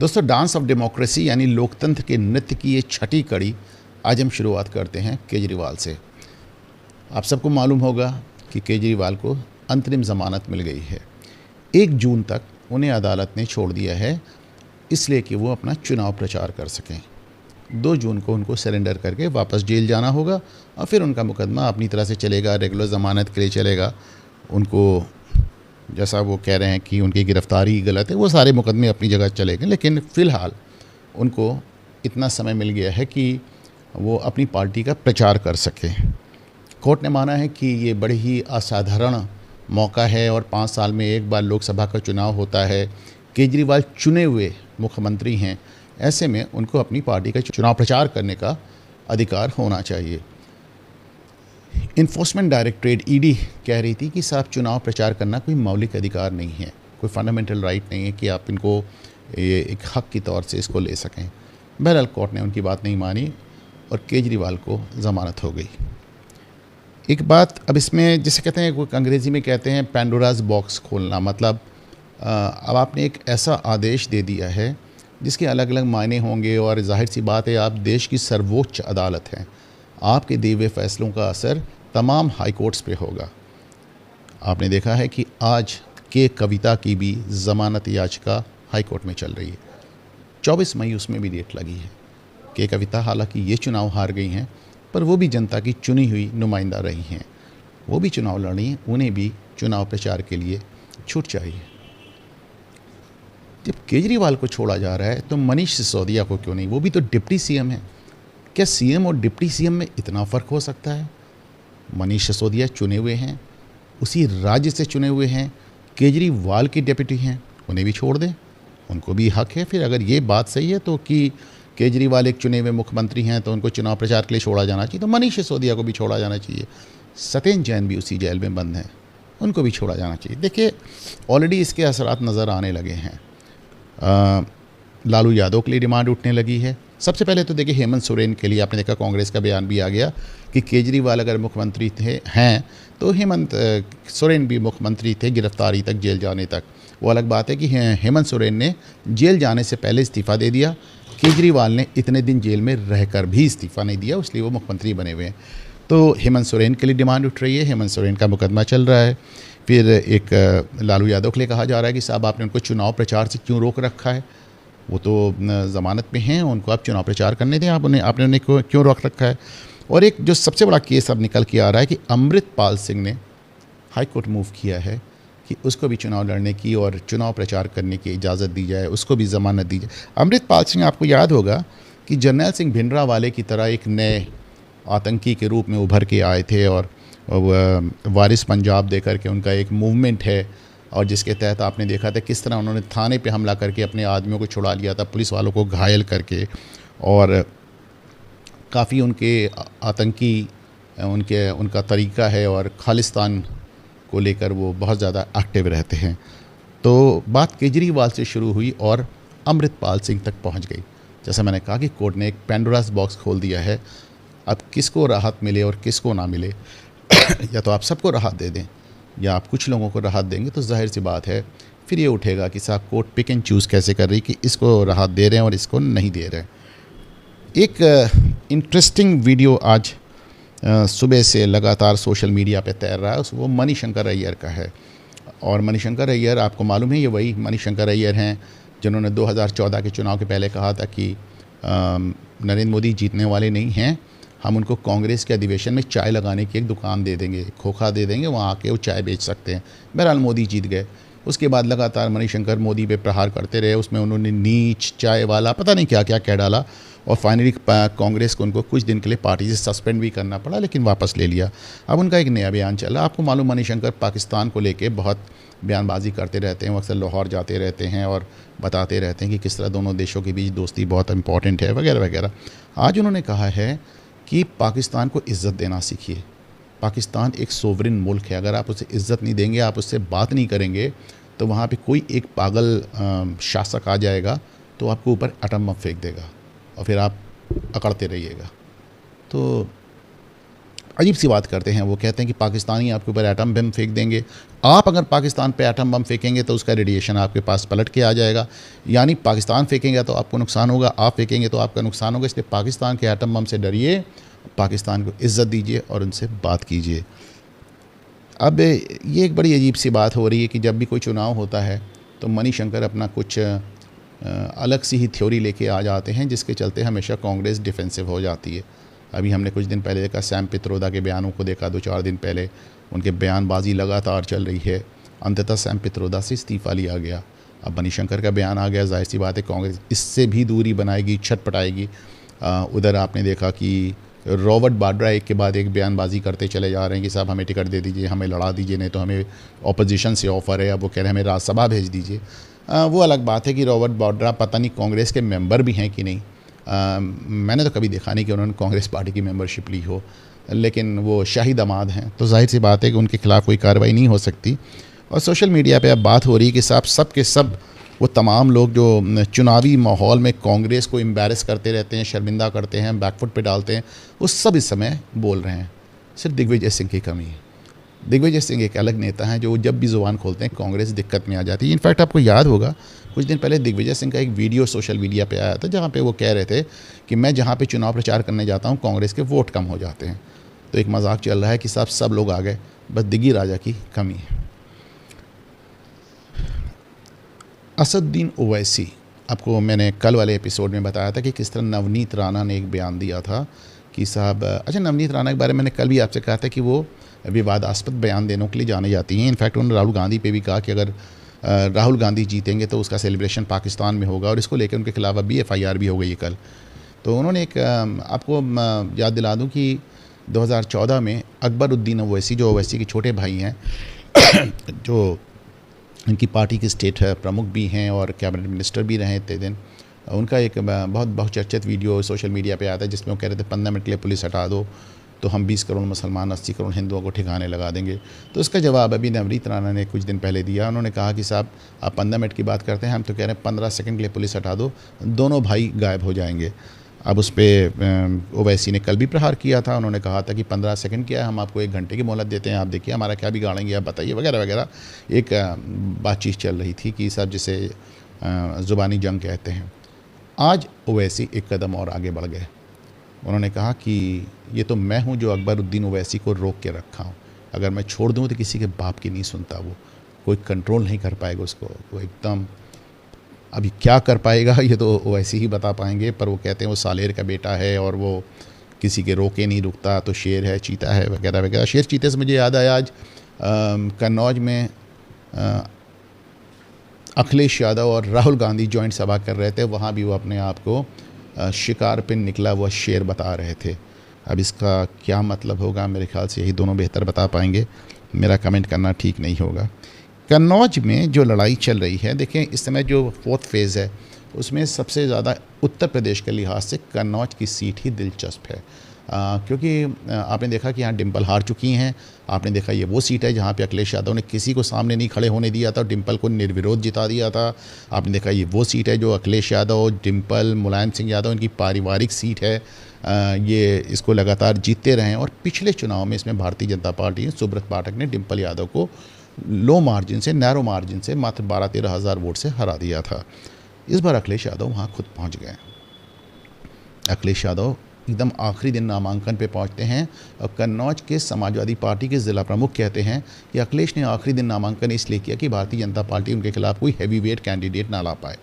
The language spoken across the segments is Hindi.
दोस्तों, डांस ऑफ डेमोक्रेसी यानी लोकतंत्र के नृत्य की ये छठी कड़ी आज हम शुरुआत करते हैं केजरीवाल से। आप सबको मालूम होगा कि केजरीवाल को अंतरिम ज़मानत मिल गई है। 1 जून तक उन्हें अदालत ने छोड़ दिया है, इसलिए कि वो अपना चुनाव प्रचार कर सकें। 2 जून को उनको सरेंडर करके वापस जेल जाना होगा और फिर उनका मुकदमा अपनी तरह से चलेगा, रेगुलर ज़मानत के लिए चलेगा। उनको जैसा वो कह रहे हैं कि उनकी गिरफ्तारी गलत है, वो सारे मुकदमे अपनी जगह चलेंगे, लेकिन फ़िलहाल उनको इतना समय मिल गया है कि वो अपनी पार्टी का प्रचार कर सकें। कोर्ट ने माना है कि ये बड़ी ही असाधारण मौका है और 5 साल में एक बार लोकसभा का चुनाव होता है। केजरीवाल चुने हुए मुख्यमंत्री हैं, ऐसे में उनको अपनी पार्टी का चुनाव प्रचार करने का अधिकार होना चाहिए। इन्फोर्समेंट डायरेक्टरेट ईडी कह रही थी कि साहब, चुनाव प्रचार करना कोई मौलिक अधिकार नहीं है, कोई फंडामेंटल राइट नहीं है कि आप इनको ये एक हक की तौर से इसको ले सकें। बहरहाल कोर्ट ने उनकी बात नहीं मानी और केजरीवाल को ज़मानत हो गई। एक बात अब इसमें जिसे कहते हैं, कोई अंग्रेज़ी में कहते हैं पैंडोराज बॉक्स खोलना, मतलब अब आपने एक ऐसा आदेश दे दिया है जिसके अलग अलग मायने होंगे और जाहिर सी बात है, आप देश की सर्वोच्च अदालत हैं, आपके दिए हुए फैसलों का असर तमाम हाई कोर्ट्स पे होगा। आपने देखा है कि आज के कविता की भी ज़मानत याचिका हाई कोर्ट में चल रही है। 24 मई उसमें भी डेट लगी है। के कविता हालांकि ये चुनाव हार गई हैं, पर वो भी जनता की चुनी हुई नुमाइंदा रही हैं, वो भी चुनाव लड़ी हैं, उन्हें भी चुनाव प्रचार के लिए छूट चाहिए। जब केजरीवाल को छोड़ा जा रहा है तो मनीष सिसोदिया को क्यों नहीं? वो भी तो डिप्टी सीएम है। क्या सीएम और डिप्टी सीएम में इतना फ़र्क हो सकता है? मनीष सिसोदिया चुने हुए हैं, उसी राज्य से चुने हुए हैं, केजरीवाल की डिप्टी हैं, उन्हें भी छोड़ दें, उनको भी हक है। फिर अगर ये बात सही है तो कि केजरीवाल एक चुने हुए मुख्यमंत्री हैं तो उनको चुनाव प्रचार के लिए छोड़ा जाना चाहिए, तो मनीष सिसोदिया को भी छोड़ा जाना चाहिए। सत्येंद्र जैन भी उसी जेल में बंद हैं, उनको भी छोड़ा जाना चाहिए। देखिए, ऑलरेडी इसके असरात नज़र आने लगे हैं। लालू यादव के लिए डिमांड उठने लगी है। सबसे पहले तो देखिए, हेमंत सोरेन के लिए आपने देखा कांग्रेस का बयान भी आ गया कि केजरीवाल अगर मुख्यमंत्री हैं तो हेमंत सोरेन भी मुख्यमंत्री थे, गिरफ्तारी तक, जेल जाने तक। वो अलग बात है कि हेमंत सोरेन ने जेल जाने से पहले इस्तीफ़ा दे दिया, केजरीवाल ने इतने दिन जेल में रहकर भी इस्तीफ़ा नहीं दिया, इसलिए वो मुख्यमंत्री बने हुए हैं। तो हेमंत सोरेन के लिए डिमांड उठ रही है, हेमंत सोरेन का मुकदमा चल रहा है। फिर एक लालू यादव के लिए कहा जा रहा है कि साहब, आपने उनको चुनाव प्रचार से क्यों रोक रखा है? वो तो ज़मानत में हैं, उनको आप चुनाव प्रचार करने दें, आपने उन्हें क्यों रोक रखा है? और एक जो सबसे बड़ा केस अब निकल के आ रहा है कि अमृतपाल सिंह ने हाई कोर्ट मूव किया है कि उसको भी चुनाव लड़ने की और चुनाव प्रचार करने की इजाज़त दी जाए, उसको भी ज़मानत दी जाए। अमृतपाल सिंह, आपको याद होगा कि जर्नैल सिंह भिंडरावाले की तरह एक नए आतंकी के रूप में उभर के आए थे और वारिस पंजाब दे करके उनका एक मूवमेंट है, और जिसके तहत आपने देखा था किस तरह उन्होंने थाने पे हमला करके अपने आदमियों को छुड़ा लिया था, पुलिस वालों को घायल करके। और काफ़ी उनके आतंकी उनका तरीका है और खालिस्तान को लेकर वो बहुत ज़्यादा एक्टिव रहते हैं। तो बात केजरीवाल से शुरू हुई और अमृतपाल सिंह तक पहुंच गई। जैसा मैंने कहा कि कोर्ट ने एक पैंडोरास बॉक्स खोल दिया है। अब किसको राहत मिले और किसको ना मिले या तो आप सबको राहत दे दें या आप कुछ लोगों को राहत देंगे, तो जाहिर सी बात है फिर ये उठेगा कि साहब, कोर्ट पिक एंड चूज़ कैसे कर रही कि इसको राहत दे रहे हैं और इसको नहीं दे रहे हैं। एक इंटरेस्टिंग वीडियो आज सुबह से लगातार सोशल मीडिया पे तैर रहा है, वो मणिशंकर अय्यर का है। और मणिशंकर अय्यर, आपको मालूम है, ये वही मणिशंकर अय्यर हैं जिन्होंने 2014 के चुनाव के पहले कहा था कि नरेंद्र मोदी जीतने वाले नहीं हैं, हम उनको कांग्रेस के अधिवेशन में चाय लगाने की एक दुकान दे देंगे, खोखा दे देंगे, वहाँ आके वो चाय बेच सकते हैं। बहरहाल मोदी जीत गए। उसके बाद लगातार मणिशंकर मोदी पे प्रहार करते रहे, उसमें उन्होंने नीच, चाय वाला, पता नहीं क्या क्या कह डाला, और फाइनली कांग्रेस को उनको कुछ दिन के लिए पार्टी से सस्पेंड भी करना पड़ा, लेकिन वापस ले लिया। अब उनका एक नया बयान चला। आपको मालूम, मणिशंकर पाकिस्तान को लेके बहुत बयानबाजी करते रहते हैं, वो अक्सर लाहौर जाते रहते हैं और बताते रहते हैं कि किस तरह दोनों देशों के बीच दोस्ती बहुत इंपॉर्टेंट है, वगैरह वगैरह। आज उन्होंने कहा है कि पाकिस्तान को इज़्ज़त देना सीखिए। पाकिस्तान एक सोवरेन मुल्क है, अगर आप उसे इज़्ज़त नहीं देंगे, आप उससे बात नहीं करेंगे, तो वहाँ पे कोई एक पागल शासक आ जाएगा तो आपको ऊपर एटम बम फेंक देगा और फिर आप अकड़ते रहिएगा। तो अजीब सी बात करते हैं। वो कहते हैं कि पाकिस्तानी आपके ऊपर एटम बम फेंक देंगे। आप अगर पाकिस्तान पे एटम बम फेंकेंगे तो उसका रेडिएशन आपके पास पलट के आ जाएगा, यानी पाकिस्तान फेंकेंगे तो आपको नुकसान होगा, आप फेंकेंगे तो आपका नुकसान होगा। इसलिए पाकिस्तान के एटम बम से डरिए, पाकिस्तान को इज़्ज़त दीजिए और उनसे बात कीजिए। अब ये एक बड़ी अजीब सी बात हो रही है कि जब भी कोई चुनाव होता है तो मणिशंकर अपना कुछ अलग सी ही थ्योरी लेके आ जाते हैं, जिसके चलते हमेशा कांग्रेस डिफेंसिव हो जाती है। अभी हमने कुछ दिन पहले देखा, सैम पित्रोदा के बयानों को देखा, 2-4 दिन पहले उनके बयानबाजी लगातार चल रही है। अंततः सैम पित्रोदा से इस्तीफ़ा लिया गया, अब मणिशंकर का बयान आ गया। जाहिर सी बात है कांग्रेस इससे भी दूरी बनाएगी, छटपटाएगी। उधर आपने देखा कि रॉबर्ट वाड्रा एक के बाद एक बयानबाजी करते चले जा रहे हैं कि साहब हमें टिकट दे दीजिए, हमें लड़ा दीजिए, नहीं तो हमें अपोजिशन से ऑफ़र है। अब वो कह रहे हैं हमें राज्यसभा भेज दीजिए। वो अलग बात है कि रॉबर्ट वाड्रा पता नहीं कांग्रेस के मेंबर भी हैं कि नहीं। मैंने तो कभी देखा नहीं कि उन्होंने कांग्रेस पार्टी की मेंबरशिप ली हो, लेकिन वो शाही दामाद हैं तो जाहिर सी बात है कि उनके खिलाफ़ कोई कार्रवाई नहीं हो सकती। और सोशल मीडिया पे अब बात हो रही है कि साहब सब के सब वो तमाम लोग जो चुनावी माहौल में कांग्रेस को एम्बैरस करते रहते हैं, शर्मिंदा करते हैं, बैकफुट पे डालते हैं, वो सब इस समय बोल रहे हैं। सिर्फ दिग्विजय सिंह की कमी है। दिग्विजय सिंह एक अलग नेता हैं जो जब भी ज़ुबान खोलते हैं कांग्रेस दिक्कत में आ जाती है। इनफैक्ट आपको याद होगा कुछ दिन पहले दिग्विजय सिंह का एक वीडियो सोशल मीडिया पे आया था, जहाँ पे वो कह रहे थे कि मैं जहाँ पे चुनाव प्रचार करने जाता हूँ कांग्रेस के वोट कम हो जाते हैं। तो एक मजाक चल रहा है कि साहब सब लोग आ गए, बस दिग्गी राजा की कमी है। असदुद्दीन ओवैसी, आपको मैंने कल वाले एपिसोड में बताया था कि किस तरह नवनीत राणा ने एक बयान दिया था कि साहब नवनीत राणा के बारे में मैंने कल भी आपसे कहा था कि वो विवादास्पद बयान देने के लिए जाने जाती हैं। इनफैक्ट उन्होंने राहुल गांधी पे भी कहा कि अगर राहुल गांधी जीतेंगे तो उसका सेलिब्रेशन पाकिस्तान में होगा, और इसको लेकर उनके खिलाफ अभी FIR भी हो गई है कल। तो उन्होंने एक आपको याद दिला दूं कि 2014 में अकबरुद्दीन ओवैसी, जो ओवैसी के छोटे भाई हैं जो इनकी पार्टी के स्टेट प्रमुख भी हैं और कैबिनेट मिनिस्टर भी रहे इतने दिन, उनका एक बहुत बहुचर्चित वीडियो सोशल मीडिया पे आता है जिसमें वो कह रहे थे 15 मिनट के लिए पुलिस हटा दो तो हम 20 करोड़ मुसलमान 80 करोड़ हिंदुओं को ठिकाने लगा देंगे। तो इसका जवाब अभी नवनीत राणा ने कुछ दिन पहले दिया। उन्होंने कहा कि साहब आप 15 मिनट की बात करते हैं, हम तो कह रहे हैं 15 सेकंड के लिए पुलिस हटा दो, दोनों भाई गायब हो जाएंगे। अब उस पर ओवैसी ने कल भी प्रहार किया था। उन्होंने कहा था कि 15 सेकंड क्या है, हम आपको 1 घंटे की मोहलत देते हैं, आप देखिए हमारा क्या बिगाड़ेंगे, आप बताइए, वगैरह वगैरह। एक बातचीत चल रही थी कि साहब जिसे ज़ुबानी जंग कहते हैं। आज ओवैसी एक कदम और आगे बढ़ गए। उन्होंने कहा कि ये तो मैं हूँ जो अकबरुद्दीन ओवैसी को रोक के रखा हूँ, अगर मैं छोड़ दूँ तो किसी के बाप की नहीं सुनता, वो कोई कंट्रोल नहीं कर पाएगा उसको, वो एकदम अभी क्या कर पाएगा ये तो ओवैसी ही बता पाएंगे। पर वो कहते हैं वो सालेर का बेटा है और वो किसी के रोके नहीं रुकता, तो शेर है, चीता है, वगैरह वगैरह। शेर चीते से मुझे याद आया, आज कन्नौज में अखिलेश यादव और राहुल गांधी जॉइंट सभा कर रहे थे, वहाँ भी वो अपने आप को शिकार पे निकला हुआ शेर बता रहे थे। अब इसका क्या मतलब होगा, मेरे ख्याल से यही दोनों बेहतर बता पाएंगे, मेरा कमेंट करना ठीक नहीं होगा। कन्नौज में जो लड़ाई चल रही है, देखें इस समय जो 4th फेज़ है उसमें सबसे ज़्यादा उत्तर प्रदेश के लिहाज से कन्नौज की सीट ही दिलचस्प है। क्योंकि आपने देखा कि यहाँ डिम्पल हार चुकी हैं। आपने देखा ये वो सीट है जहाँ पे अखिलेश यादव ने किसी को सामने नहीं खड़े होने दिया था, डिम्पल को निर्विरोध जिता दिया था। आपने देखा ये वो सीट है जो अखिलेश यादव, डिम्पल, मुलायम सिंह यादव, इनकी पारिवारिक सीट है। ये इसको लगातार जीतते रहे और पिछले चुनाव में इसमें भारतीय जनता पार्टी सुब्रत पाठक ने डिम्पल यादव को लो मार्जिन से, नैरो मार्जिन से, मात्र 12-13 हज़ार वोट से हरा दिया था। इस बार अखिलेश यादव वहाँ खुद पहुँच गए। अखिलेश यादव एकदम आखिरी दिन नामांकन पे पहुंचते हैं और कन्नौज के समाजवादी पार्टी के ज़िला प्रमुख कहते हैं कि अखिलेश ने आखिरी दिन नामांकन इसलिए किया कि भारतीय जनता पार्टी उनके खिलाफ कोई हैवी वेट कैंडिडेट ना ला पाए।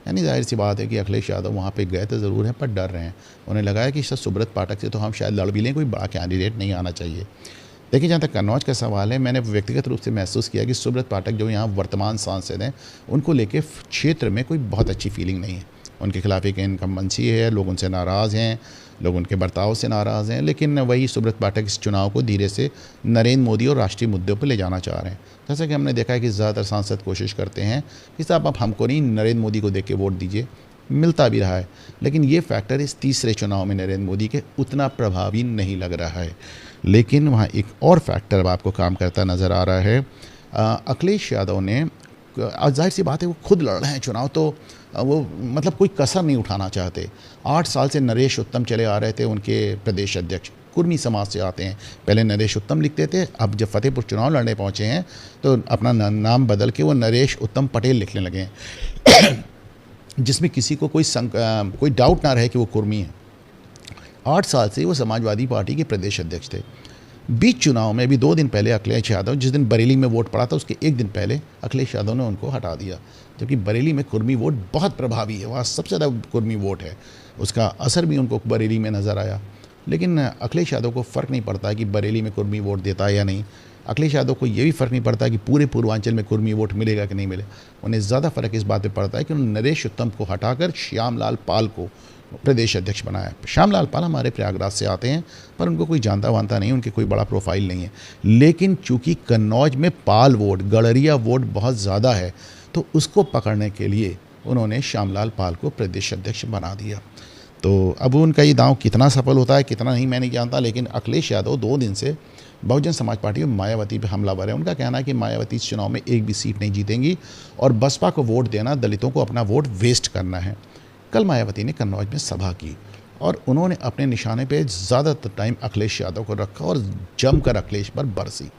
यानी जाहिर सी बात है कि अखिलेश यादव वहाँ पे गए तो ज़रूर हैं पर डर रहे हैं। उन्हें लगा है कि सुब्रत पाठक से तो हम शायद लड़ भी लें, कोई बड़ा कैंडिडेट नहीं आना चाहिए। देखिए जहाँ तक कन्नौज का सवाल है, मैंने व्यक्तिगत रूप से महसूस किया कि सुब्रत पाठक जो यहाँ वर्तमान सांसद हैं उनको लेके क्षेत्र में कोई बहुत अच्छी फीलिंग नहीं है। उनके खिलाफ एक इनकम्बेंसी है, लोग उनसे नाराज़ हैं, लोग उनके बर्ताव से नाराज़ हैं। लेकिन वही सुब्रत पाठक इस चुनाव को धीरे से नरेंद्र मोदी और राष्ट्रीय मुद्दों पर ले जाना चाह रहे हैं। जैसा कि हमने देखा है कि ज़्यादातर सांसद कोशिश करते हैं कि साहब आप हमको नहीं, नरेंद्र मोदी को देख के वोट दीजिए, मिलता भी रहा है। लेकिन ये फैक्टर इस तीसरे चुनाव में नरेंद्र मोदी के उतना प्रभावी नहीं लग रहा है। लेकिन वहाँ एक और फैक्टर अब आपको काम करता नज़र आ रहा है। अखिलेश यादव ने, जाहिर सी बात है वो खुद लड़ रहे हैं चुनाव, तो वो मतलब कोई कसर नहीं उठाना चाहते। 8 साल से नरेश उत्तम चले आ रहे थे उनके प्रदेश अध्यक्ष, कुर्मी समाज से आते हैं। पहले नरेश उत्तम लिखते थे, अब जब फतेहपुर चुनाव लड़ने पहुँचे हैं तो अपना नाम बदल के वो नरेश उत्तम पटेल लिखने लगे हैं जिसमें किसी को कोई डाउट ना रहे कि वो कुर्मी है। 8 साल से वो समाजवादी पार्टी के प्रदेश अध्यक्ष थे। बीच चुनाव में भी 2 दिन पहले अखिलेश यादव, जिस दिन बरेली में वोट पड़ा था उसके 1 दिन पहले अखिलेश यादव ने उनको हटा दिया, जबकि बरेली में कुर्मी वोट बहुत प्रभावी है, वहाँ सबसे ज़्यादा कुर्मी वोट है, उसका असर भी उनको बरेली में नज़र आया। लेकिन अखिलेश यादव को फ़र्क नहीं पड़ता कि बरेली में कुर्मी वोट देता है या नहीं। अखिलेश यादव को ये भी फ़र्क नहीं पड़ता कि पूरे पूर्वांचल में कुर्मी वोट मिलेगा कि नहीं मिले। उन्हें ज़्यादा फ़र्क इस बात पे पड़ता है कि उन्होंने नरेश उत्तम को हटाकर श्यामलाल पाल को प्रदेश अध्यक्ष बनाया। श्यामलाल पाल हमारे प्रयागराज से आते हैं, पर उनको कोई जानता वानता नहीं, उनके कोई बड़ा प्रोफाइल नहीं है। लेकिन चूंकि कन्नौज में पाल वोट, गड़रिया वोट बहुत ज़्यादा है, तो उसको पकड़ने के लिए उन्होंने श्यामलाल पाल को प्रदेश अध्यक्ष बना दिया। तो अब उनका ये दांव कितना सफल होता है कितना नहीं मैं नहीं जानता, लेकिन अखिलेश यादव 2 दिन से बहुजन समाज पार्टी में मायावती पे हमलावर है। उनका कहना है कि मायावती इस चुनाव में एक भी सीट नहीं जीतेंगी और बसपा को वोट देना दलितों को अपना वोट वेस्ट करना है। कल मायावती ने कन्नौज में सभा की और उन्होंने अपने निशाने पे ज़्यादातर टाइम अखिलेश यादव को रखा और जमकर अखिलेश पर बरसी।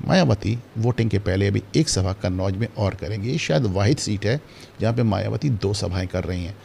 मायावती वोटिंग के पहले अभी एक सभा कन्नौज में और करेंगे। ये शायद वाहिद सीट है जहाँ पे मायावती 2 सभाएं कर रही हैं।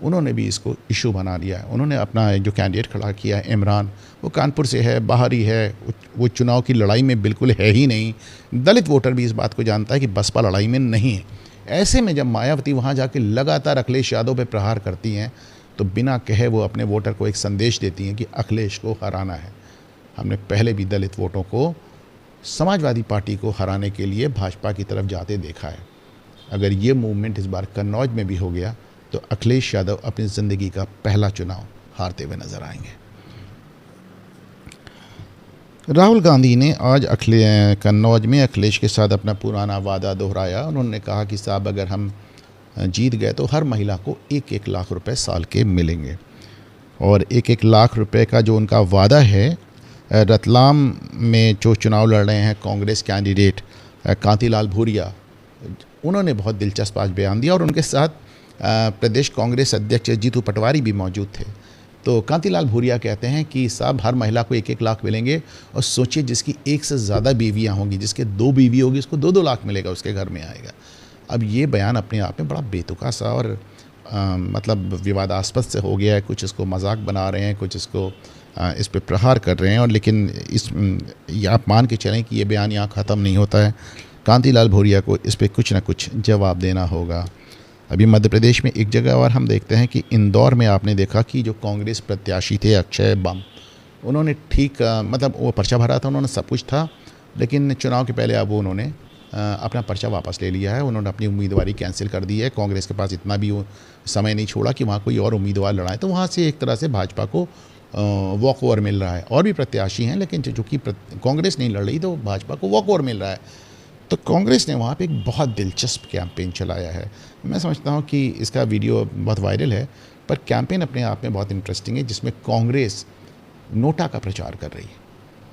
उन्होंने भी इसको इशू बना लिया है। उन्होंने अपना जो कैंडिडेट खड़ा किया है इमरान, वो कानपुर से है, बाहरी है, वो चुनाव की लड़ाई में बिल्कुल है ही नहीं। दलित वोटर भी इस बात को जानता है कि बसपा लड़ाई में नहीं है। ऐसे में जब मायावती वहाँ जाके लगातार अखिलेश यादव पे प्रहार करती हैं तो बिना कहे वो अपने वोटर को एक संदेश देती हैं कि अखिलेश को हराना है। हमने पहले भी दलित वोटों को समाजवादी पार्टी को हराने के लिए भाजपा की तरफ जाते देखा है। अगर ये मूवमेंट इस बार कन्नौज में भी हो गया तो अखिलेश यादव अपनी ज़िंदगी का पहला चुनाव हारते हुए नजर आएंगे। राहुल गांधी ने आज कन्नौज में अखिलेश के साथ अपना पुराना वादा दोहराया। उन्होंने कहा कि साहब अगर हम जीत गए तो हर महिला को 1-1 लाख रुपए साल के मिलेंगे, और 1-1 लाख रुपए का जो उनका वादा है, रतलाम में जो चुनाव लड़ रहे हैं कांग्रेस कैंडिडेट कांतिलाल भूरिया, उन्होंने बहुत दिलचस्प आज बयान दिया और उनके साथ प्रदेश कांग्रेस अध्यक्ष जीतू पटवारी भी मौजूद थे। तो कांतिलाल भूरिया कहते हैं कि साहब हर महिला को 1-1 लाख मिलेंगे, और सोचिए जिसकी 1 से ज़्यादा बीवियां होंगी, जिसके 2 बीवी होगी, उसको 2-2 लाख मिलेगा, उसके घर में आएगा। अब ये बयान अपने आप में बड़ा बेतुका सा और मतलब विवादास्पद से हो गया है। कुछ इसको मजाक बना रहे हैं, कुछ इसको इस पे प्रहार कर रहे हैं, और लेकिन ये आप मान के चलें कि ये बयान यहाँ ख़त्म नहीं होता है। कांतिलाल भूरिया को इस पे कुछ ना कुछ जवाब देना होगा। अभी मध्य प्रदेश में एक जगह और हम देखते हैं कि इंदौर में आपने देखा कि जो कांग्रेस प्रत्याशी थे अक्षय बम, उन्होंने ठीक मतलब वो पर्चा भरा था, उन्होंने सब कुछ था, लेकिन चुनाव के पहले अब उन्होंने अपना पर्चा वापस ले लिया है। उन्होंने अपनी उम्मीदवारी कैंसिल कर दी है। कांग्रेस के पास इतना भी समय नहीं छोड़ा कि वहाँ कोई और उम्मीदवार लड़ाए, तो वहाँ से एक तरह से भाजपा को वॉक ओवर मिल रहा है। और भी प्रत्याशी हैं, लेकिन चूँकि कांग्रेस नहीं लड़ रही तो भाजपा को वॉक ओवर मिल रहा है। तो कांग्रेस ने वहाँ पे एक बहुत दिलचस्प कैंपेन चलाया है। मैं समझता हूँ कि इसका वीडियो बहुत वायरल है, पर कैंपेन अपने आप में बहुत इंटरेस्टिंग है, जिसमें कांग्रेस नोटा का प्रचार कर रही है।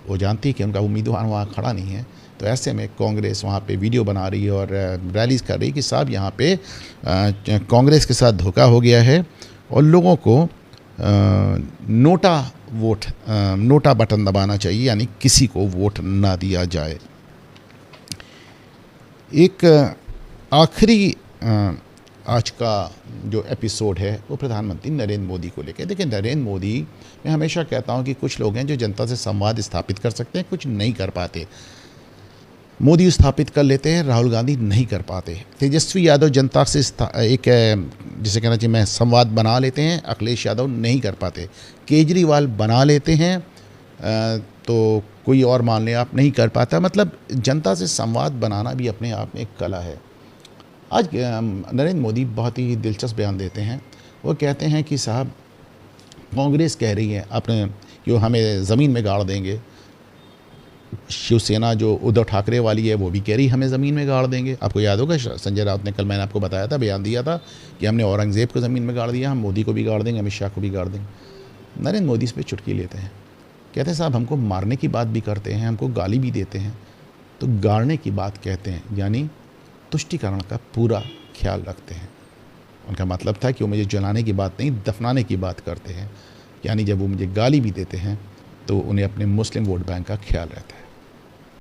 वो जानती है कि उनका उम्मीदवार वहाँ खड़ा नहीं है, तो ऐसे में कांग्रेस वहाँ पे वीडियो बना रही है और रैलीज कर रही है कि साहब यहाँ पे कांग्रेस के साथ धोखा हो गया है और लोगों को नोटा बटन दबाना चाहिए, यानी किसी को वोट ना दिया जाए। एक आखिरी आज का जो एपिसोड है वो प्रधानमंत्री नरेंद्र मोदी को लेकर। देखिए, नरेंद्र मोदी, मैं हमेशा कहता हूं कि कुछ लोग हैं जो जनता से संवाद स्थापित कर सकते हैं, कुछ नहीं कर पाते। मोदी स्थापित कर लेते हैं, राहुल गांधी नहीं कर पाते। तेजस्वी यादव जनता से एक जिसे कहना चाहिए मैं संवाद बना लेते हैं, अखिलेश यादव नहीं कर पाते। केजरीवाल बना लेते हैं तो कोई और मान ले आप नहीं कर पाता। मतलब जनता से संवाद बनाना भी अपने आप में एक कला है। आज नरेंद्र मोदी बहुत ही दिलचस्प बयान देते हैं। वो कहते हैं कि साहब कांग्रेस कह रही है अपने कि हमें ज़मीन में गाड़ देंगे। शिवसेना जो उद्धव ठाकरे वाली है वो भी कह रही हमें ज़मीन में गाड़ देंगे। आपको याद होगा संजय राउत ने, कल मैंने आपको बताया था, बयान दिया था कि हमने औरंगज़ेब को ज़मीन में गाड़ दिया, हम मोदी को भी गाड़ देंगे, अमित शाह को भी गाड़ देंगे। नरेंद्र मोदी इस पर चुटकी लेते हैं, कहते हैं साहब हमको मारने की बात भी करते हैं, हमको गाली भी देते हैं, तो गाड़ने की बात कहते हैं, यानी तुष्टिकरण का पूरा ख्याल रखते हैं। उनका मतलब था कि वो मुझे जलाने की बात नहीं, दफनाने की बात करते हैं। यानी जब वो मुझे गाली भी देते हैं तो उन्हें अपने मुस्लिम वोट बैंक का ख्याल रहता है।